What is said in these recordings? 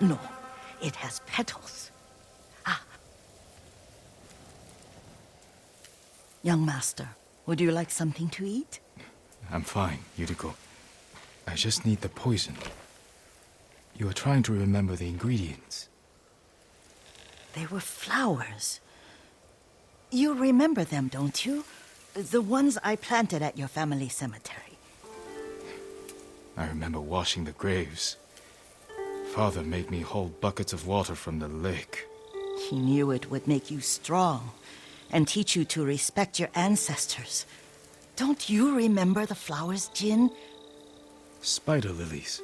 No, it has petals. Ah. Young master, would you like something to eat? I'm fine, Yuriko. I just need the poison. You are trying to remember the ingredients. They were flowers. You remember them, don't you? The ones I planted at your family cemetery. I remember washing the graves. Father made me hold buckets of water from the lake. He knew it would make you strong and teach you to respect your ancestors. Don't you remember the flowers, Jin? Spider lilies.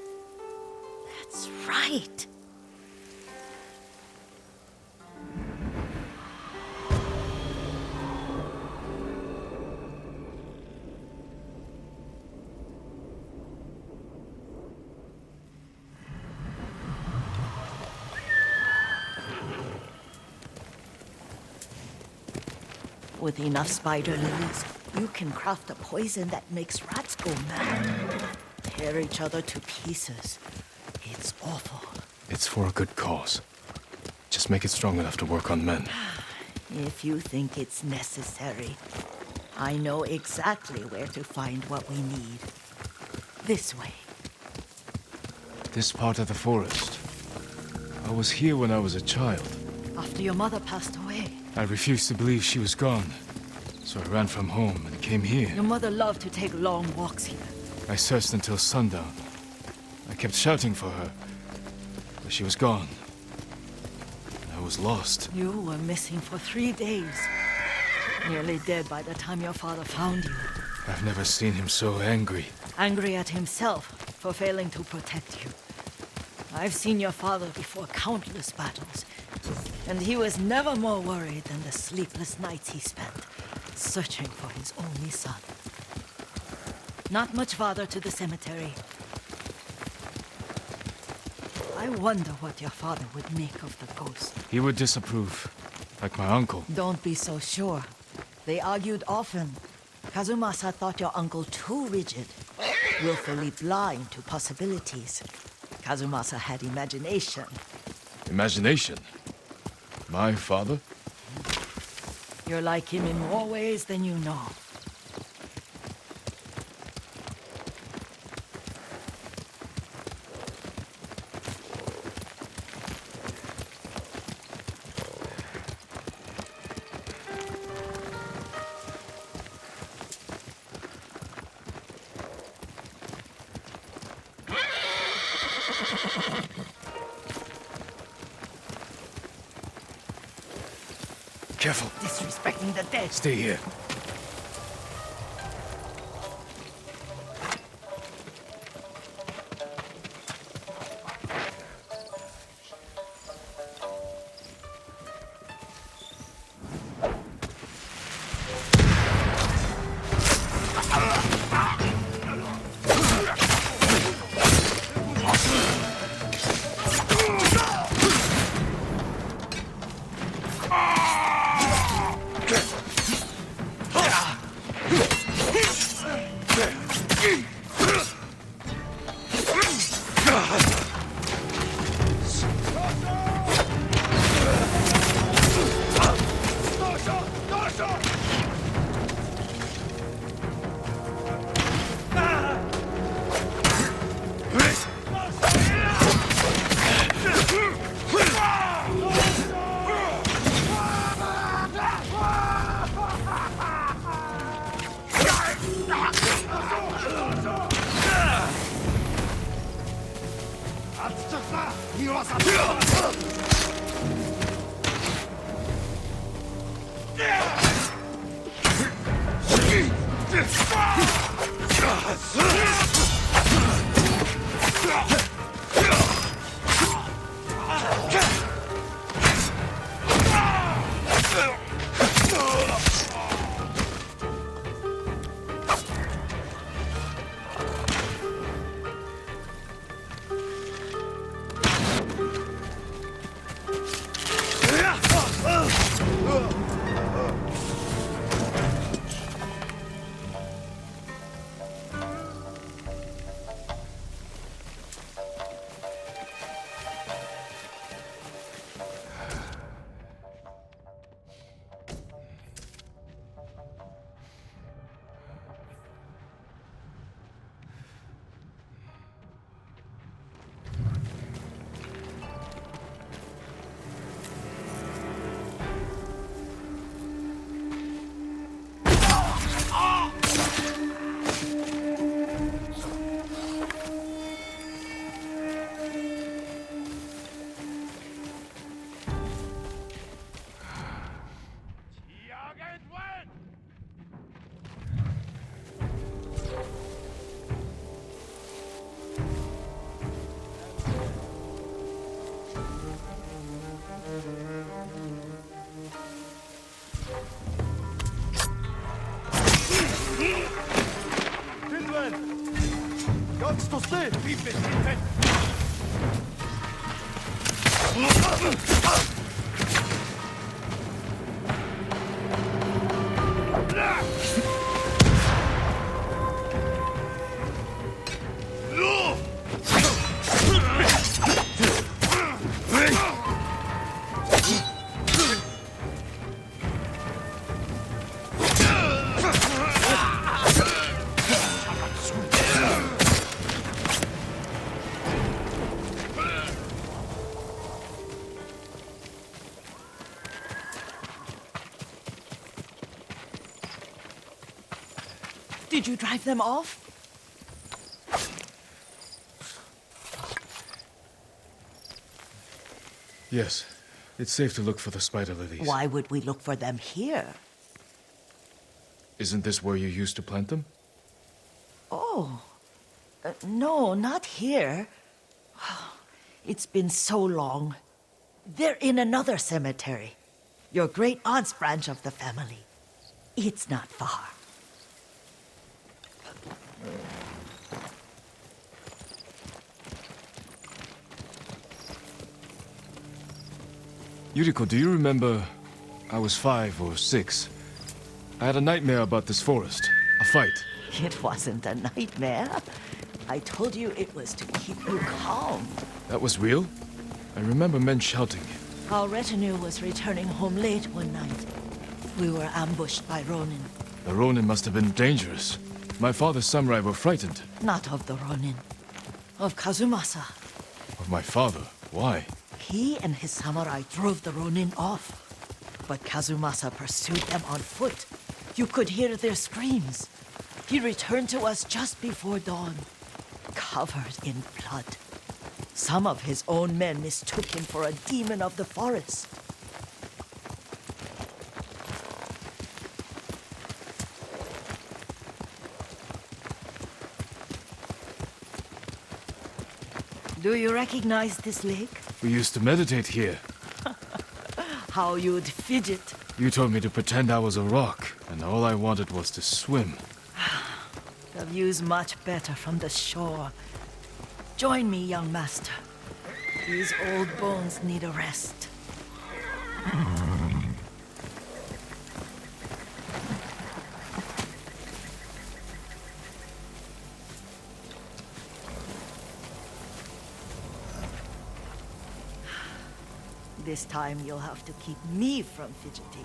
That's right. With enough spider lilies, you can craft a poison that makes rats go mad. Tear each other to pieces. It's awful. It's for a good cause. Just make it strong enough to work on men. If you think it's necessary, I know exactly where to find what we need. This way. This part of the forest. I was here when I was a child. After your mother passed away. I refused to believe she was gone. So I ran from home and came here. Your mother loved to take long walks here. I searched until sundown. I kept shouting for her, but she was gone. I was lost. You were missing for 3 days. Nearly dead by the time your father found you. I've never seen him so angry. Angry at himself for failing to protect you. I've seen your father before countless battles, and he was never more worried than the sleepless nights he spent searching for his only son. Not much farther to the cemetery. I wonder what your father would make of the ghost. He would disapprove, like my uncle. Don't be so sure. They argued often. Kazumasa thought your uncle too rigid, willfully blind to possibilities. Kazumasa had imagination. Imagination? My father? You're like him in more ways than you know. Careful. Disrespecting the dead. Stay here. Did you drive them off? Yes. It's safe to look for the spider lilies. Why would we look for them here? Isn't this where you used to plant them? Oh. No, not here. It's been so long. They're in another cemetery. Your great aunt's branch of the family. It's not far. Yuriko, do you remember? I was 5 or 6. I had a nightmare about this forest. A fight. It wasn't a nightmare. I told you it was to keep you calm. That was real? I remember men shouting. Our retinue was returning home late one night. We were ambushed by Ronin. The Ronin must have been dangerous. My father's samurai were frightened. Not of the Ronin. Of Kazumasa. Of my father? Why? He and his samurai drove the Ronin off. But Kazumasa pursued them on foot. You could hear their screams. He returned to us just before dawn, covered in blood. Some of his own men mistook him for a demon of the forest. Do you recognize this lake? We used to meditate here. How you'd fidget. You told me to pretend I was a rock, and all I wanted was to swim. The view's much better from the shore. Join me, young master. These old bones need a rest. This time you'll have to keep me from fidgeting.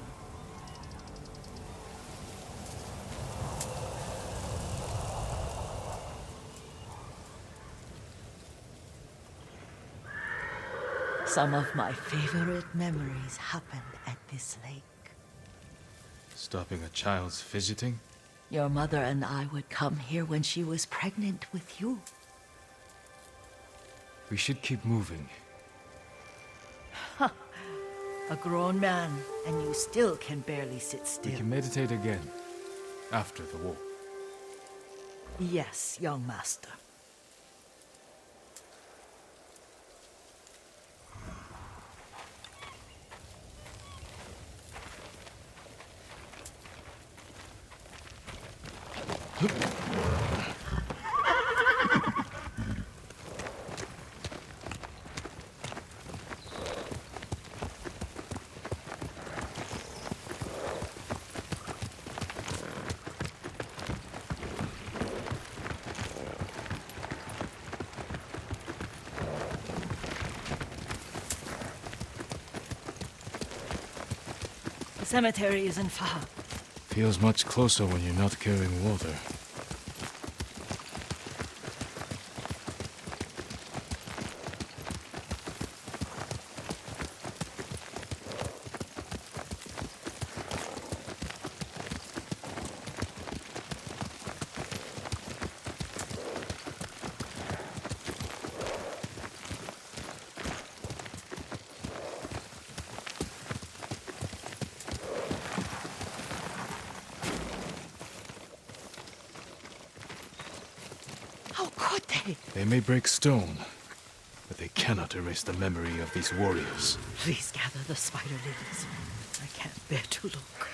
Some of my favorite memories happened at this lake. Stopping a child's fidgeting? Your mother and I would come here when she was pregnant with you. We should keep moving. A grown man, and you still can barely sit We still. can meditate again. After the war. Yes, young master. The cemetery isn't far. Feels much closer when you're not carrying water. How could they? They may break stone, but they cannot erase the memory of these warriors. Please gather the spider lilies. I can't bear to look.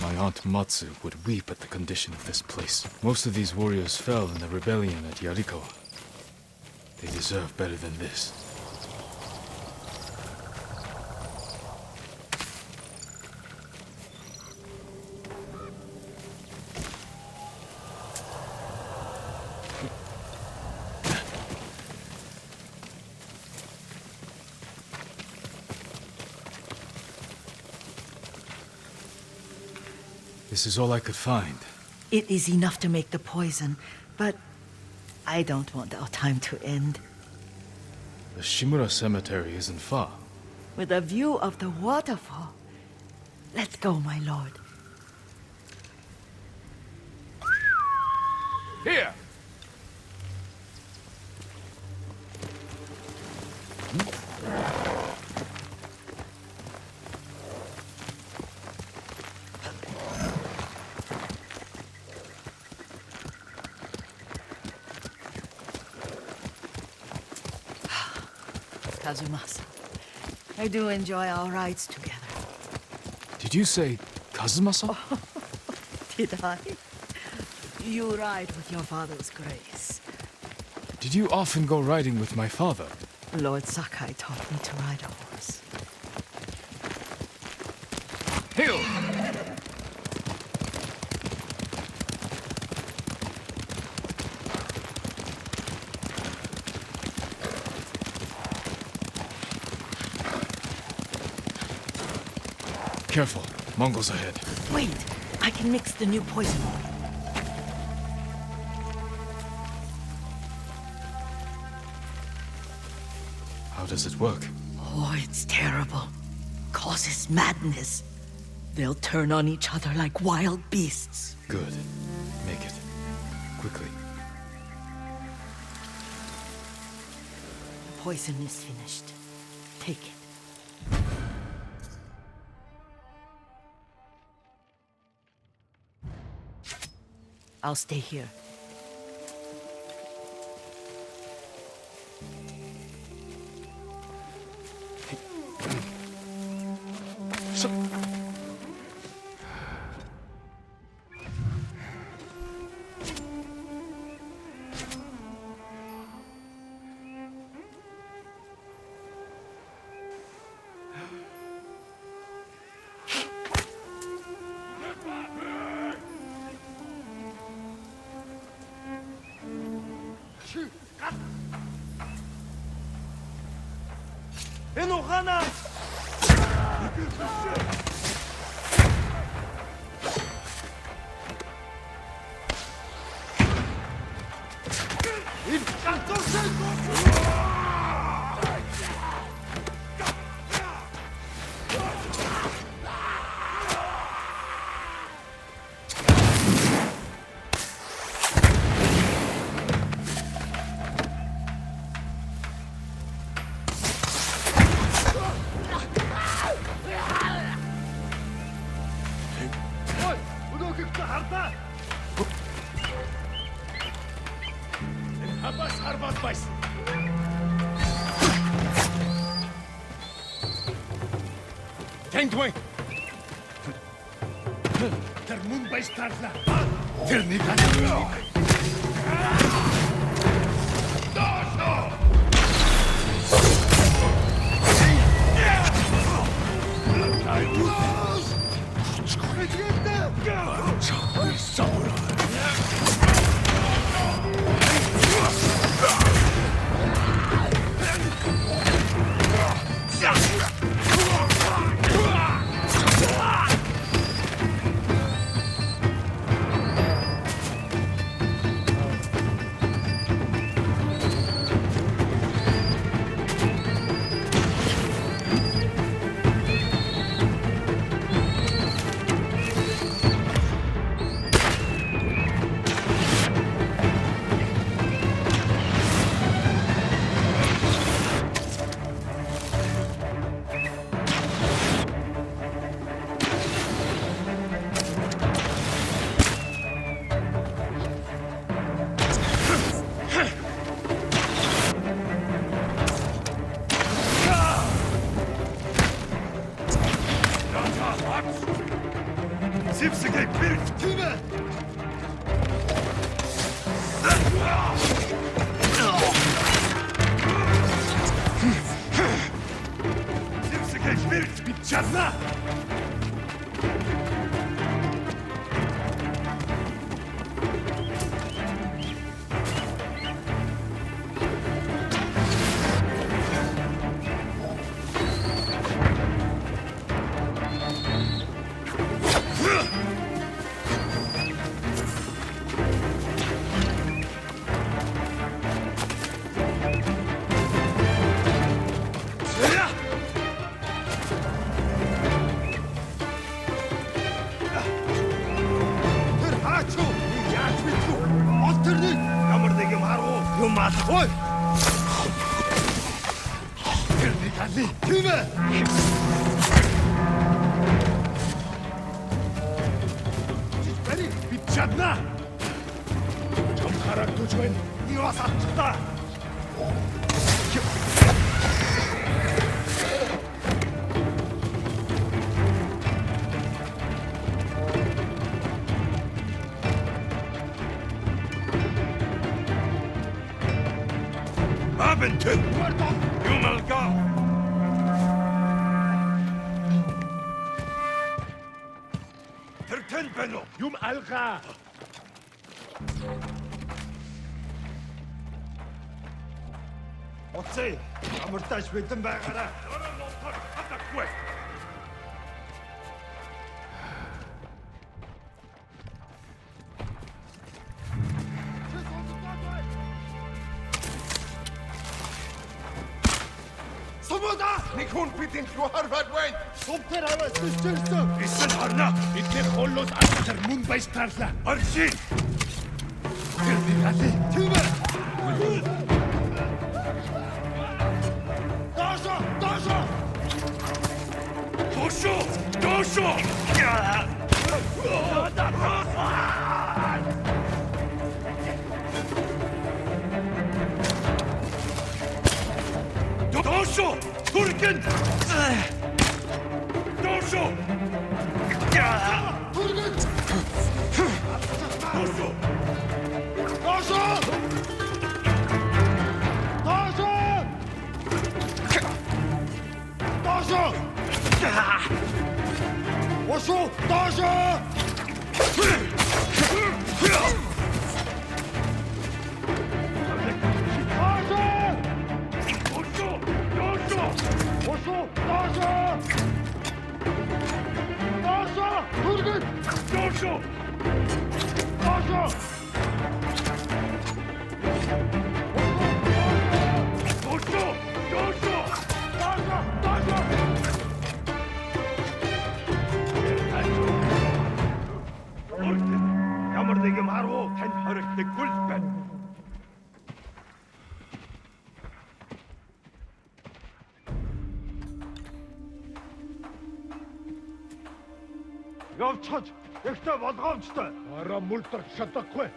My Aunt Matsu would weep at the condition of this place. Most of these warriors fell in the rebellion at Yarikawa. They deserve better than this. This is all I could find. It is enough to make the poison, but I don't want our time to end. The Shimura Cemetery isn't far. With a view of the waterfall. Let's go, my lord. Here! Kazumasa, I do enjoy our rides together. Did you say Kazumasa? Did I? You ride with your father's grace. Did you often go riding with my father? Lord Sakai taught me to ride a horse. Hill! Careful, Mongols ahead. Wait, I can mix the new poison. How does it work? Oh, it's terrible. Causes madness. They'll turn on each other like wild beasts. Good. Make it. Quickly. The poison is finished. Take it. I'll stay here. Feindway! Тэр мөн баястаалаа. Тэр нэг Сипсигэй перед тюрьмой! Сипсигэй перед печатна! Ой! Тэрний таны тийм ээ. Бари бид чадна. Чам харагдаж байна. Юус авчихлаа. Abenteuer! Jumalga! Terten beno! Jum alga! Отцээ, амартаж битэн байгаараа. Атахгүй. Нэг хүн бидний рүү харваад байна. Сумтер аваас төсчөрсөн. Эсэл харна. Бидний холлоос атар мөн баястаарлаа. Оршин. Тэр нэг аль. Тиймэр. Дошо, дошо. Дошо, дошо. Dosho! Hurricane! Dosho! Hurricane! Dosho! Dosho! Dosho! Dosho! Osho! Dosho! Ямар нэг юм харуу тань хоригддаг гүл байна. Явцгач, ихтэй болгоомжтой. Араа мулдарч чадахгүй.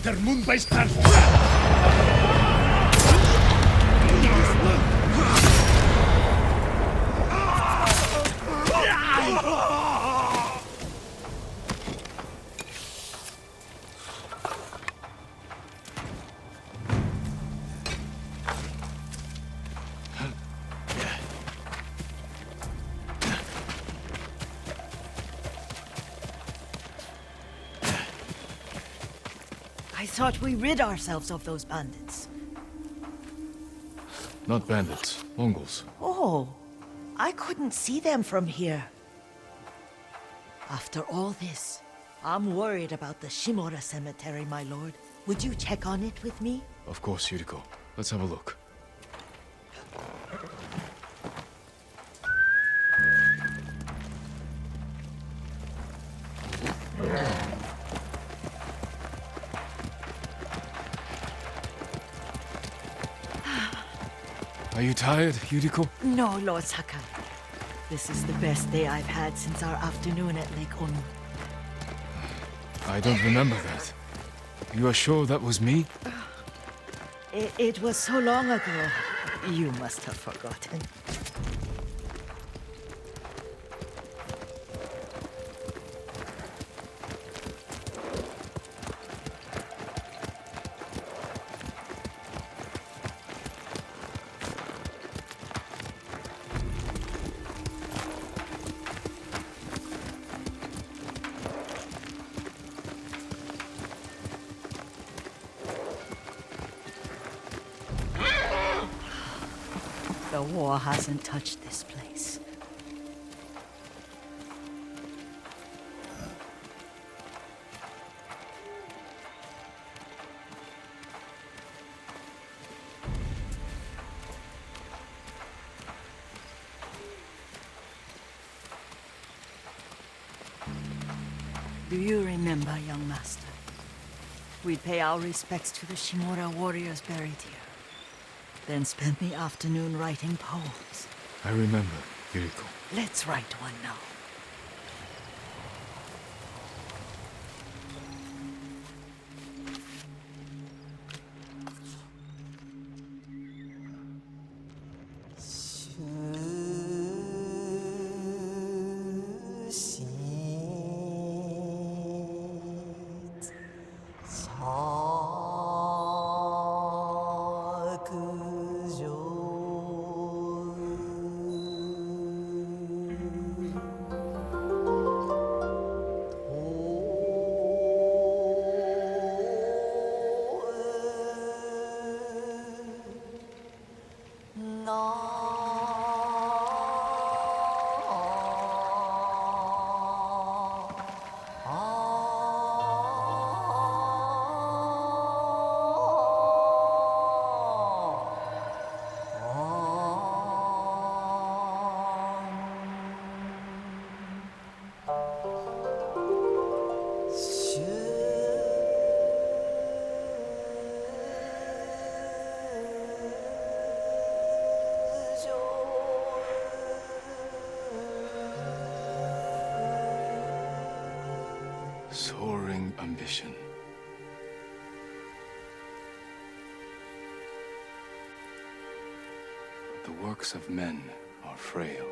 Der Mund bei Stars. I thought we rid ourselves of those bandits. Not bandits, Mongols. Oh, I couldn't see them from here. After all this, I'm worried about the Shimura cemetery, my lord. Would you check on it with me? Of course, Yuriko. Let's have a look. Are you tired, Yuriko? No, Lord Sakai. This is the best day I've had since our afternoon at Lake Onu. I don't remember that. You are sure that was me? It was so long ago. You must have forgotten. The war hasn't touched this place. Do you remember, young master? We'd pay our respects to the Shimura warriors buried here. Then spend the afternoon writing poems. I remember, Yuriko. Let's write one now. Soaring ambition. The works of men are frail.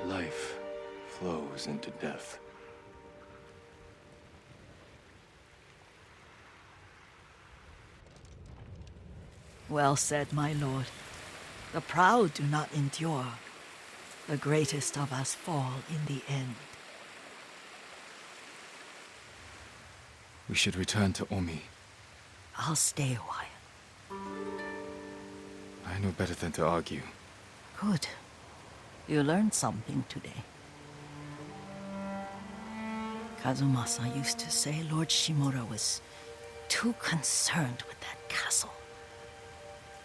Life flows into death. Well said, my lord. The proud do not endure. The greatest of us fall in the end. We should return to Omi. I'll stay a while. I know better than to argue. Good. You learned something today. Kazumasa used to say Lord Shimura was too concerned with that castle.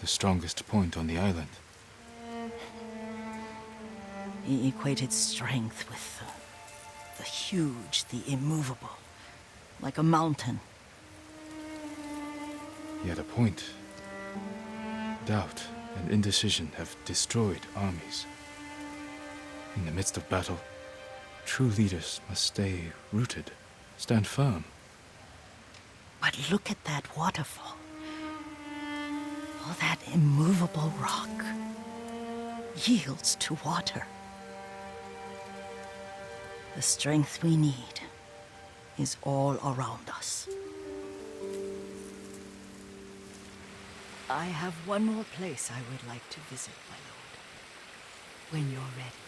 The strongest point on the island. He equated strength with the huge, the immovable, like a mountain. He had a point. Doubt and indecision have destroyed armies. In the midst of battle, true leaders must stay rooted, stand firm. But look at that waterfall. All that immovable rock yields to water. The strength we need is all around us. I have one more place I would like to visit, my lord. When you're ready.